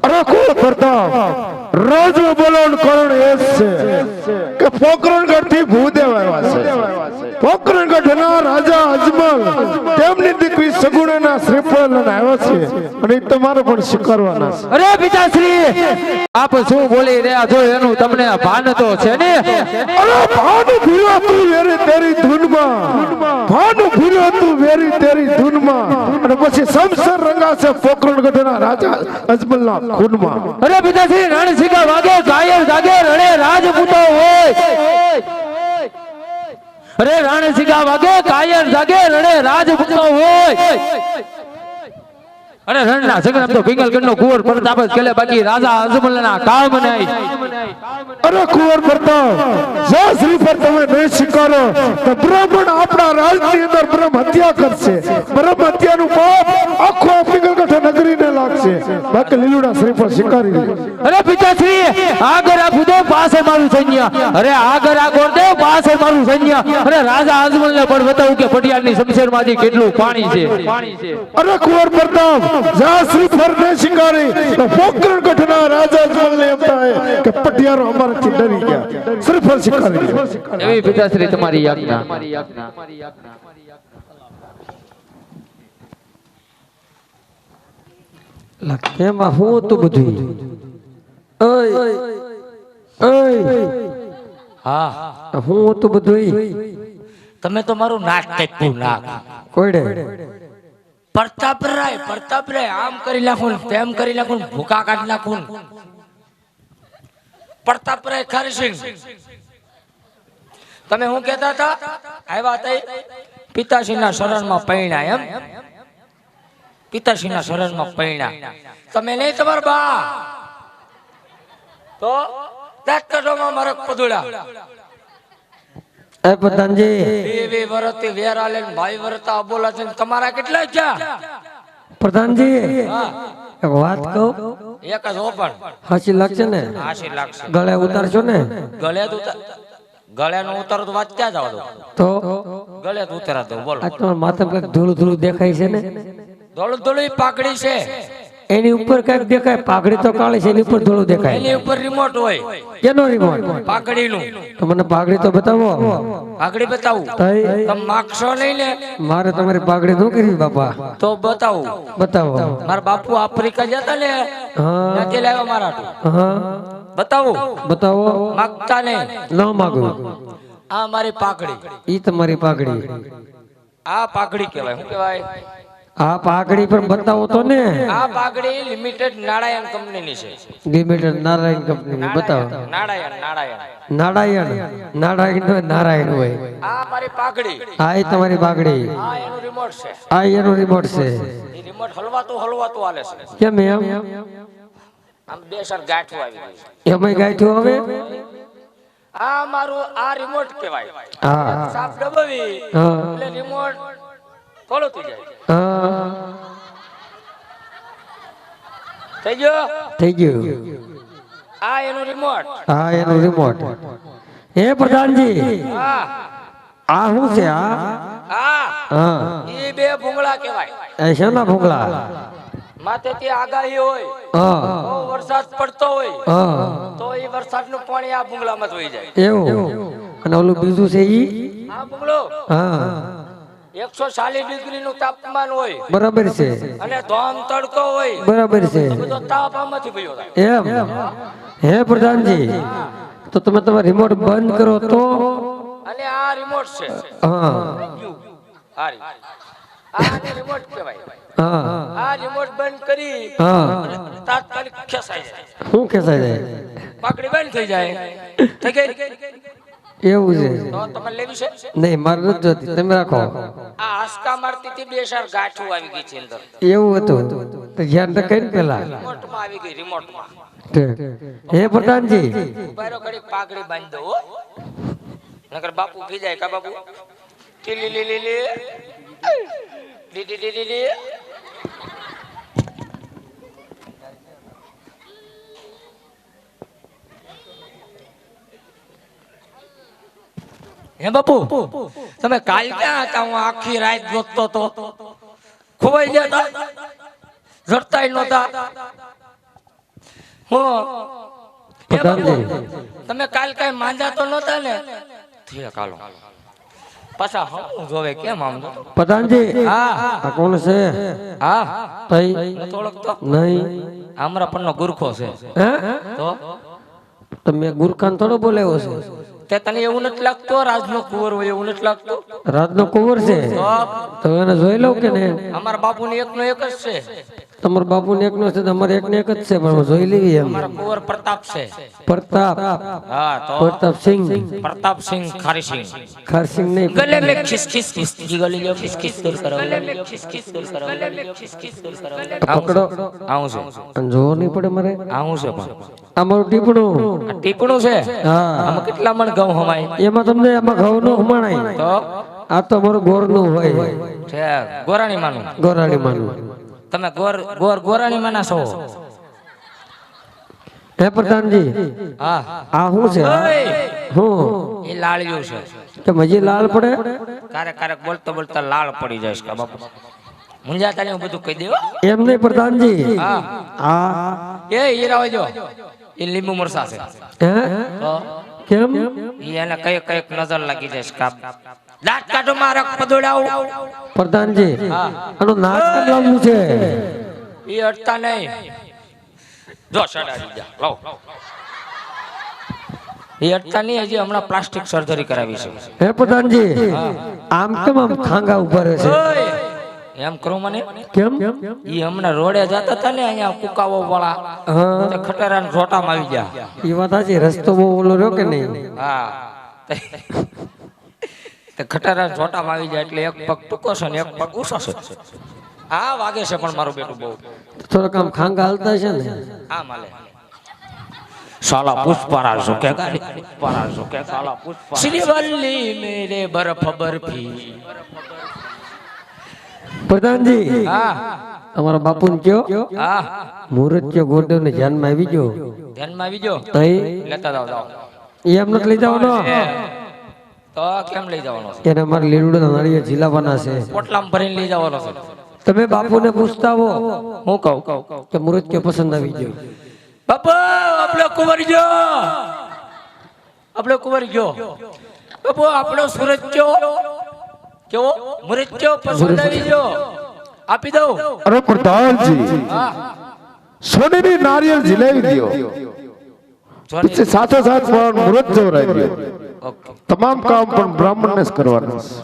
અરે કુંવર પ્રતાપ રાજ બોલવાનું કારણ એ છે કે પોકરણગઢ થી ભૂદેવ આવ્યા છે પોકરણગઢના રાજા અજમલ તેમની દીકરી સગુણાના શ્રીફળ લઈને આવ્યા છે અને એ તમારે પણ સ્વીકારવાના છે અરે પિતાશ્રી આપ શું બોલી રહ્યા છો એનું તમને ભાન તો છે ને અરે ભાન ભૂલ્યો તું વેરી તેરી ધૂનમાં ભાન ભૂલ્યો તું વેરી તેરી ધૂનમાં અને પછી સમસર રંગાશે પોકરણગઢના રાજા અજમલના ખૂનમાં અરે પિતાશ્રી રણસિંગા વાગે કાયર જાગે રણે રાજપૂતો હોય અરે રણસિંગા વાગે કાયર જાગે રણે રાજપૂતો હોય અરે રણના સંગ્રામ તો પિંગલગઢનો કુંવર પ્રતાપ જ ખેલે, બાકી રાજા અજમલના કામ નહીં. અરે કુંવર પ્રતાપ, જો શ્રીફળ તમે નહીં સ્વીકારો તો બ્રાહ્મણ આપણા રાજની અંદર બ્રહ્મ હત્યા કરશે. બ્રહ્મ હત્યાનું પાપ આખો પિંગલગઢ નગરીને લાગશે. બાકી લીલુડા શ્રીફળ સ્વીકારી લે. અરે પિતાશ્રી, આગળ આ ખુદો પાસે મારું સૈન્ય, અરે આગળ આ ગોરદેવ પાસે મારું સૈન્ય, અરે રાજા અજમલને પણ બતાવું કે પટિયાળની શમશેરમાંથી કેટલું પાણી છે. અરે કુંવર પ્રતાપ, જા શ્રીફળ નહીં સ્વીકારી તો પોકરણગઢના રાજા અજમલને એમ થાય કે પટિયારો અમારાથી ડરી ગયા. શ્રીફળ સ્વીકારી લે. એવી પિતાશ્રી તમારી આજ્ઞા. કેમ આ હું હતું બધું? ઓય ઓય, હા હું હતું બધું? તમે તો મારું નાક કાપ્યું નાક. કોઈડે પ્રતાપરાય આમ કરી નાખું ને તેમ કરી નાખું ને ભૂકા કાઢી નાખું. પ્રતાપરાય ખરસિંગ, તમે શું કહેતા હતા? આવ્યા હતા પિતાશ્રીના શરણમાં પૈણા, એમ પિતાશ્રીના શરણમાં પૈણા. તમે નહીં તમારા બા તો દાંતકડોમાં મરક પદુડા. એ પ્રધાનજી, બે વરતી વેરા લઈને ભાઈ વરતા બોલા છે. તમારા કેટલા છે પ્રધાનજી એક વાત કહું, એક જ હો પણ હાચી લાગશે ને? હાશી લાગશે. ગળે ઉતારશો ને? ગળે ગળે નું ઉતારો તો વાત ક્યાં જાવ દો, તો ગળે તો ઉતારા દો. બોલો, આ તમારા માથે કઈક ધૂળું ધૂળું દેખાય છે ને? ધોળું ધોળું પાકડી છે, એની ઉપર કઈક દેખાય. પાઘડી તો કાળી છે, એની ઉપર ધૂળું દેખાય. એની ઉપર રિમોટ હોય. કેનો રિમોટ? પાકડી નું. તો મને પાઘડી તો બતાવો. પાકડી બતાવું? તઈ તમે માગશો નહીં ને? મારે તમારી પાઘડી ન કરવી બાપા. તો બતાવું. બતાવો. મારા બાપુ આફ્રિકા જતા ને, હા ત્યાંથી લાવ્યા મારા હાટુ. હા બતાવું? બતાવો. માગતા નહીં. ન માગું. આ મારી પાકડી. ઈ તમારી પાઘડી. આ પાકડી કહેવાય. શું કહેવાય? આ પાઘડી પણ બતાવો તો ને. આ પાકડી લિમિટેડ નારાયણ કંપનીની છે. Limited Narayan company. બતાવો. નારાયણ નારાયણ નારાયણ નારાયણ હોય, નારાયણ હોય. આ મારી પાકડી. આ ઈ તમારી પાઘડી. આ એનું રિમોટ છે. આ એનો રિમોટ છે. એ રિમોટ હલવાતું હાલે છે. કેમ એમ? આમ બે સર ગાંઠું આવી ગયું છે. એમાં ગાંઠ્યું હવે? આ મારું આ રિમોટ કહેવાય. હા સાપ દબાવી હા એટલે રિમોટ થોડું થઈ જાય. હા થઈ ગયો? થઈ ગયું. આ એનું રિમોટ. હા એનો રિમોટ. હે પ્રધાનજી, હા આ શું છે? આ હા હા એ બે ભૂંગળા કહેવાય. એ શેના ભૂંગળા? માથેથી આગાહી હોય, હા બહુ વરસાદ પડતો હોય હા તો એ વરસાદનું પાણી આ ભૂંગળામાં વહી જાય. એવું. અને ઓલું બીજું છે ઈ? આ ભૂંગળો હા 140 ડિગ્રીનું તાપમાન હોય બરાબર છે. અને ધોમ તડકો હોય, બરાબર છે. બધો તાપ આમાંથી ભયો થાય. એમ? હે પ્રધાનજી, તો તમે તમારો રિમોટ બંધ કરો તો? અને આ રિમોટ છે. હા આ રિમોટ કહેવાય. હા આ રિમોટ બંધ કરી હા. તાત્કાલિક ખેંચાઈ જાય. શું ખેંચાઈ જાય? પાકડી બંધ થઈ જાય. થઈ ગઈ? એવું છે? તો તમારે લેવી છે? નહીં, મારે નથી જોતી. તમે રાખો. આ આસકા મારતી હતી બે ચાર ગાંઠું આવી ગઈ છે અંદર. એવું હતું તો ધ્યાન રખાય ને પેલા. રિમોટમાં આવી ગઈ. રિમોટમાં. હે પ્રધાનજી, ઉભારો ઘડીક પાઘડી બાંધી દો હો. નકર બાપુ થઈ જાય. કા બાપુ? ટીલી લી લી લી લી લી લી લી. હે બાપુ, તમે કાલ ક્યાં હતા? હું આખી રાત ગોતતો તો. ખોવાઈ ગયા હતા, જડતાય નહોતા. હે બાપુ, તમે કાલ કઈ માંદા તો નહોતા ને? ઠીક, હાલો. પાછા હું જોવે કેમ આમ? પ્રધાનજી હા આ કોણ છે? હા તઈ નથી ઓળખતો? નહીં. આમરા પરનો ગુરખો છે. હે? તો તમે ગુરખાન થોડો બોલાવ્યો છે? તે તને એવું નથી લાગતું રાજનો કુંવર હોય એવું નથી લાગતું? રાતનો કુંવર છે તો તો એને જોઈ લઉં કે નહીં? અમારા બાપુની એકનો એક જ છે. તમારા બાપુ ને એકનો છે તમારે એક ને એક જ છે પણ જોઈ લેવી એમ અમારા કુંવર પ્રતાપ છે પ્રતાપ હા તો પ્રતાપસિંહ પ્રતાપસિંહ ખારીસિંહ ખરસિંહ નહીં गले में खिस खिस खिस गले जो खिस खिस दूर करो गले में खिस खिस दूर करो गले में खिस खिस दूर करो પકડો આવું છે અને જોવો નહીં પડે મારે આવું છે પણ અમારું ટીપણું આ ટીપણું છે હા આમાં કેટલા મણ ઘઉં હમાય એમાં તમને આમાં ઘઉંનું હમાણાય તો આ તો અમારું ગોરનું હોય છે ગોરાણી માનું ગોરાણી માનું તમે ગોરાણી માના છો હે પ્રધાનજી હા આ શું છે ઓય હું એ લાળિયું છે કે મજી લાલ પડે કારે કારે બોલતા બોલતા લાળ પડી જાય છે બાપુ મુંજા તાલી હું બધું કહી દેવો એમ નહીં પ્રધાનજી હા આ એ હીરા જો એ લીંબુ મરસા છે હે તો કેમ ઈ એને કઈ કઈક નજર લાગી જાય છે કાપ દાંત કાઢો મારા પદોડાવ પ્રધાનજી હા આનું નાક કેમ લાંબુ છે ઈ અટતા નહીં જો સડાડી જા લાવ ઈ અટતા નહીં હજી હમણાં પ્લાસ્ટિક સર્જરી કરાવી છે હે પ્રધાનજી આમ કેમ આમ ખાંગા ઉભા રહે છે ઓય એમ કરું મને કેમ ઈ હમણાં રોડે જતા હતા ને અહીંયા કુકાવો વાળા હા તે ખટારા રોટામાં આવી ગયા એ વાત સાચી રસ્તો બહુ ઓલો રહ્યો કે નહીં હા તે ખટારા રોટામાં આવી જાય એટલે એક પગ ટૂંકો છે ને એક પગ ઊંચો છે હા વાગે છે પણ મારું બેટું બહુ થોડાક આમ ખાંગા હાલતા છે ને હા માલે साला पुष्परा झुके पुष्परा झुके साला पुष्परा श्रीवल्ली मेरे बर्फ बर्फी પ્રધાનજી હા તમારા બાપુ ને કયો હા મુહૂર્ત કયો ગોડો ને ધ્યાનમાં આવી ગયો ધ્યાનમાં આવી ગયો તઈ લેતા જાઓ એમ નથી લઈ જવાનો તો કેમ લઈ જવાનો છે એને અમારે લીલુડા નાળિયેર ઝીલાવાના છે પોટલામાં ભરીને લઈ જવાનો છે તમે બાપુને પૂછતા હો હું કહું કે મુહૂર્ત કયો પસંદ આવી ગયો બાપા આપણો કુંવર ગયો બાપુ આપણો સુરજ ગયો કેવો મુરત ગયો પસંદ આવી ગયો આપી દઉં અરે પ્રધાનજી હા સોનેરી નારિયેળ ઝીલાવી દો પછી સાથે સાથ પણ મુહૂર્ત જવરાવી દો ઓકે તમામ કામ પણ બ્રાહ્મણને જ કરવાના છે.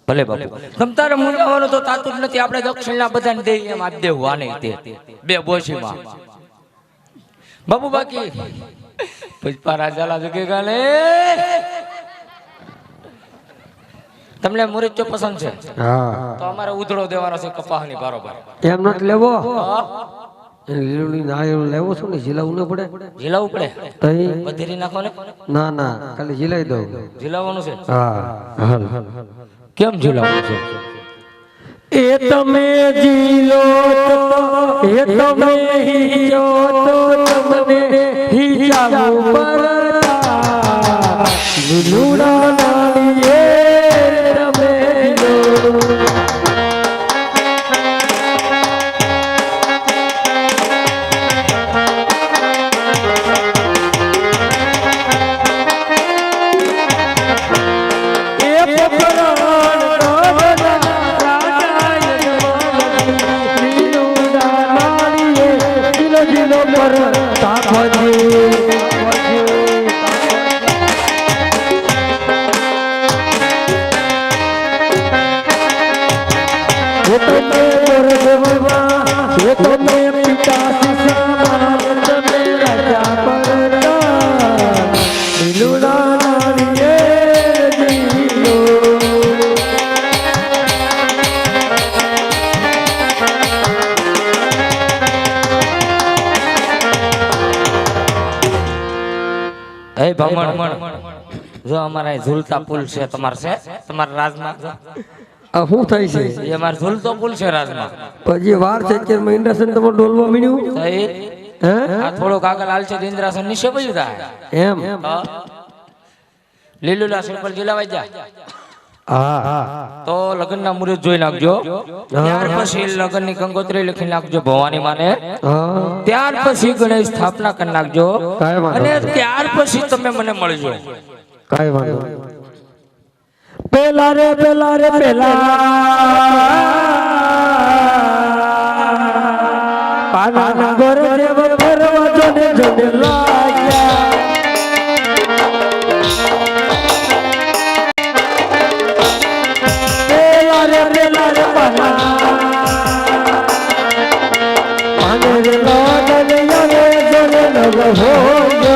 ભલે બાપુ તમ તારે મુંડાવાનું તો તાતું જ નથી આપણે દક્ષિણના બધાને દઈ એમ આપી દેવું આને તે બે બોશીમાં બાબુ બાકી પુષ્પા રાજાલા જગે ગાલે તમને મુરચ્ચો પસંદ છે હા તો અમારે ઉધડો દેવાનો છે કપાહની બરોબર એમ નથી લેવો લીલુડી નાળિયેર લેવો છો ને ઝીલાવું ન પડે ઝીલાવું પડે તઈ બધેરી નાખો ને ના ના ખાલી ઝીલાઈ દઉં ઝીલાવાનું છે હા હાલ કેમ ઝીલાવાનું છે એ તમે જીલો તો એ તમે હીરો તો તમને હિજાબ પરતા લીલુડા નાળિયેર તમે લો એ ભમણ જો અમારા ઝૂલતા પુલ છે તમારા રાજમાં આ શું થાય છે એ અમાર ઝૂલતો પુલ છે રાજમાં પછી વાર છે કે ઇન્ડસ્ટ્રી તમારે ડોલવા મળ્યું તો એ હે આ થોડોક આગળ હાલ છે તો ઇન્દ્રાસન નીચે પડ્યું થાય એમ લીલુલા સિમ્પલ જીલાવાઈ જા હા તો લગ્નના મુહૂર્ત જોઈ નાખજો ત્યાર પછી લગ્નની કંકોત્રી લખી નાખજો ભવાની માને હા ત્યાર પછી ગણેશ સ્થાપના કરી નાખજો કાંઈ વાંધો અને નહીં. ત્યાર પછી તમે મને મળજો કાઈ વાંધો નહીં. પેલા રે પાના ગોર દેવ ફરવા જોને જોને લાગ્યા પેલા રે પાના હોય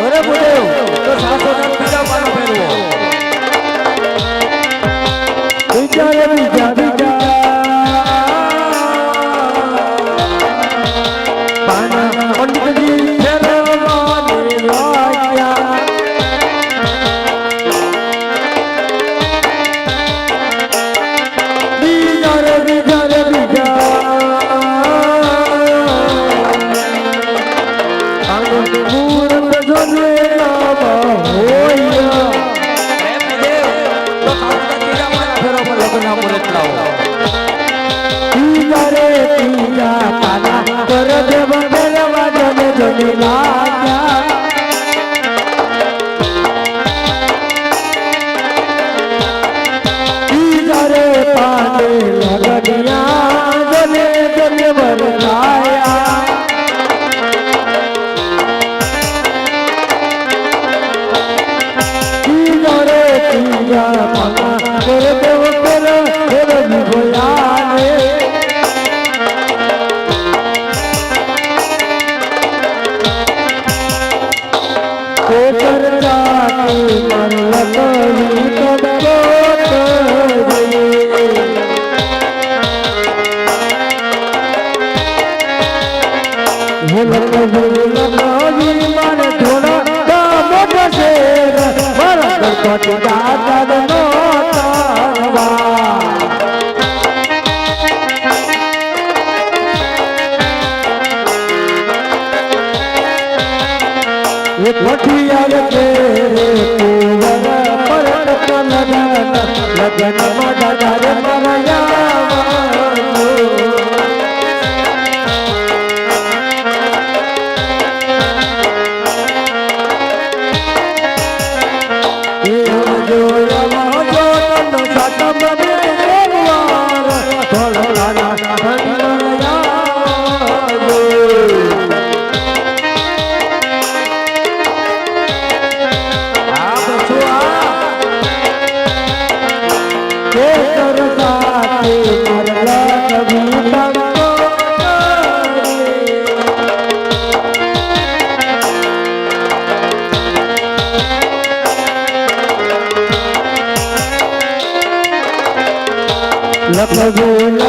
અરે ભૂદેવ તો સાસો ના બીજા પાનો ફેરવો બીજા રે બીજા બીજા પાના પંડિતજી ફેરવાની વાગ્યા બીજા રે બીજા રે બીજા આનંદ મૂર્ત જોને નામ હોય અરે ભૂદેવ તો સાસો ના બીજા પાના ફેરવો પણ લગ્ન ના મુહૂર્ત લાવો તીજા રે તીજા પાના કર દેવ મેરવા જને જને લાગ્યા તીજા રે પાને લગનિયા જને જને વરસાયા તીજા રે તીજા પાના કર દેવ મેરવા ભોયાને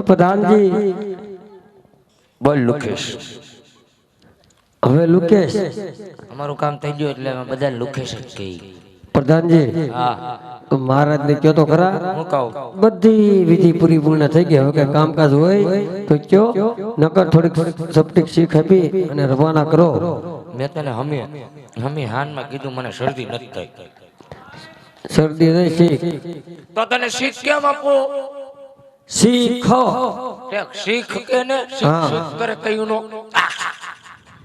પ્રધાનજી બોલ લુકેશ હવે લુકેશ અમારું કામ થઈ ગયું એટલે અમે બધા લુકેશ જ કહી પ્રધાનજી હા મહારાજ ને કયો તો ખરા હું કહું બધી વિધિ પૂરી પૂર્ણ થઈ ગઈ હવે કઈ કામકાજ હોય તો કયો નકર થોડીક સપ્ટિક શીખ આપી અને રવાના કરો મેં તને હમી હાનમાં કીધું મને શરદી નથી થઈ શરદી નહીં શીખ. તો તને શીખ કેમ આપું? શીખ ઠેક, શીખ કે ને શીખ હા. શીખ કરે કયું નો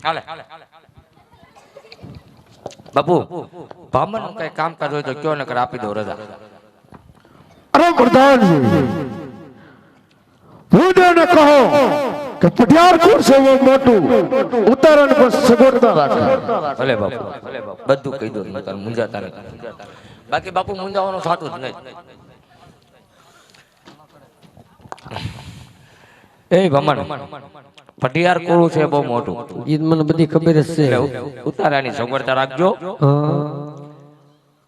હાલે બાપુ બામણ કઈ કામકાજ હોય તો કયો ને કરે આપી દો રજા. અરે પ્રધાનજી, ભૂદેવને કહો કે પટિયાર કોણ છે वो મોટું ઉતારણ પર સગવડતા રાખે. ભલે બાપુ બધું કહી દો તમે મુંજાતા નહીં. બાકી બાપુ મુંજાવાનું સાચું જ નહીં. એ ભમણ પટિયાર કોળું છે બહુ મોટું ઈ મને બધી ખબર જ છે. એટલે ઉતારાની સગવડતા રાખજો. હા.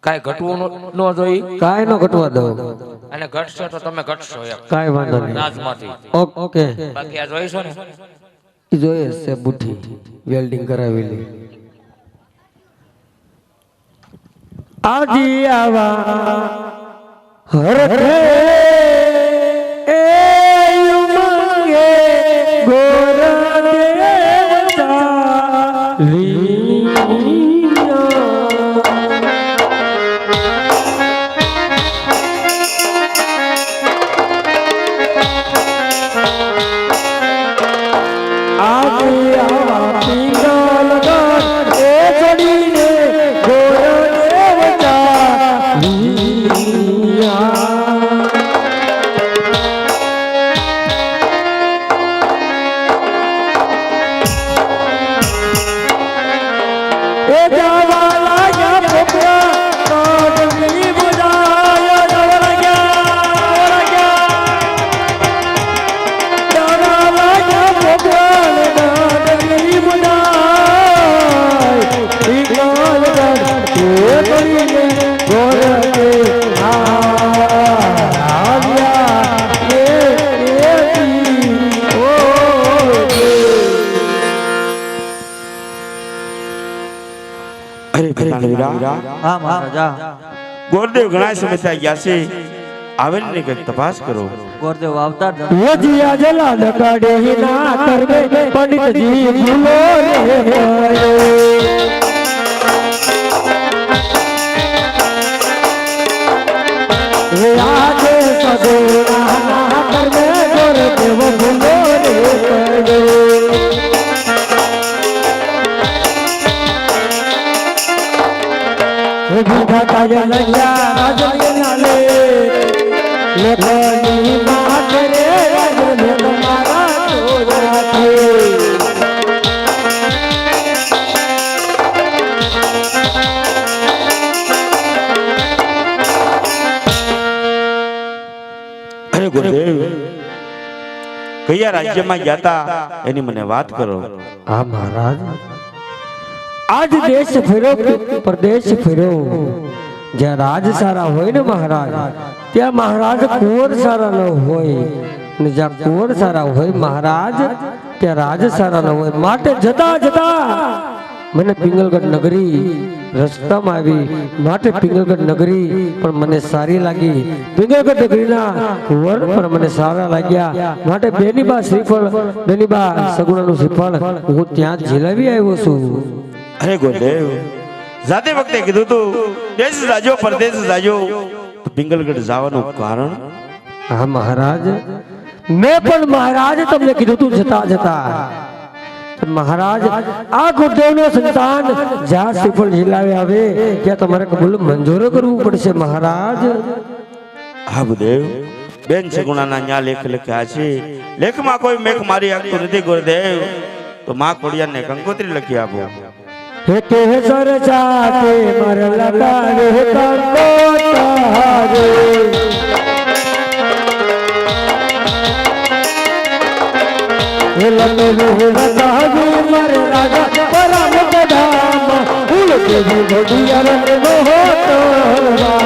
કાંઈ ઘટવું ન જોઈ કાંઈ નો ઘટવા દઉં. અને ઘટશે તો તમે ઘટશો એમ કાંઈ વાંધો નહીં. રાજમાંથી. ઓકે. બાકી આ જોઈશો ને ઈ જોઈએ છે બુઠ્ઠી વેલ્ડિંગ કરાવેલી. આજી આવા હરખે એ ઉમંગે ગોર દેવતા લીયા. આજી આવા પિંગલ ગણ એ ચડીને ગોર દેવતા લીયા. એ જાવા લાગ્યા પોપડા કાઢની બજાય દવરગ્યા જાવા લાગ્યા પોપડા કાઢની બજાય ઈગલ ગણ એ કરીને ગોરકે આવ્યા એ ઓ અરે વીરા, હા મહારાજા. ગોરદેવ ઘણા સમયથી ગયા છે, આવેલ ને કંઈક તપાસ કરો. ગોરદેવ આવતા જ વજિયા જલા લગાડે ના કરવે પંડિતજી ભૂલો રે આજે સગોરા ના કરવે ગોરદેવ ભૂલો રે પડે. વિધાતા જ લગ્યા રાજ્યના લે લેખની વાત રે રાજને તમારા જોડાથી. અરે ગોરદેવ, કયા રાજ્યમાં ગયા હતા એની મને વાત કરો. હા મહારાજ, આજ દેશ ફેરો પ્રદેશ ફેરો. જ્યાં રાજ સારા હોય ને મહારાજ, ત્યાં મહારાજ કુંવર સારા ન હોય. ને જ્યાં કુંવર સારા હોય મહારાજ, ત્યાં રાજ સારા ન હોય. માટે જતા જતા મને પિંગલગઢ નગરી રસ્તામાં આવી. માટે પિંગલગઢ નગરી પણ મને સારી લાગી. પિંગલગઢ નગરીના કુંવર પણ મને સારા લાગ્યા. માટે બેનીબા શ્રીફળ, બેનીબા સગુણાનું શ્રીફળ હું ત્યાં જ ઝીલાવી આવ્યો છું. અરે ગોરદેવ, જાતે વખતે કીધું તું દેશ જાજો પરદેશ જાજો, તો પિંગલગઢ જવાનું કારણ? હા મહારાજ, મેં પણ મહારાજ તમને કીધું તું જતા જતા મહારાજ આ ગુરુદેવનો સંતાન જ્યાં શ્રીફળ ઝીલાવી આવે ત્યાં તમારે કબૂલ મંજૂર કરવું પડશે મહારાજ. હા ગુરુદેવ, બેન સગુણાના ન્યા લેખ લખ્યા છે. લેખમાં કોઈ મેઘ મારી આપતું નથી ગોરદેવ, તો માં ખોડિયારને કંકોત્રી લખી આપો. હે કેસર જાતે મર લગાવે કંકોત્રી. હે લતો લગાવે મર રાજા પરમ કદામ ફૂલ કે ઘડિયાર રે મોહતવા.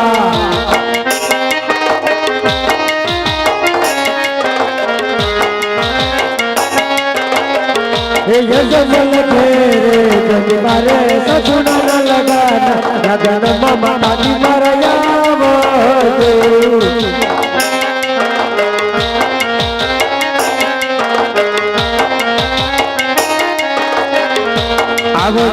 हे यजन फेरे जग मारे सगुण न लगाना लगन ममा दादी मरयावो आवो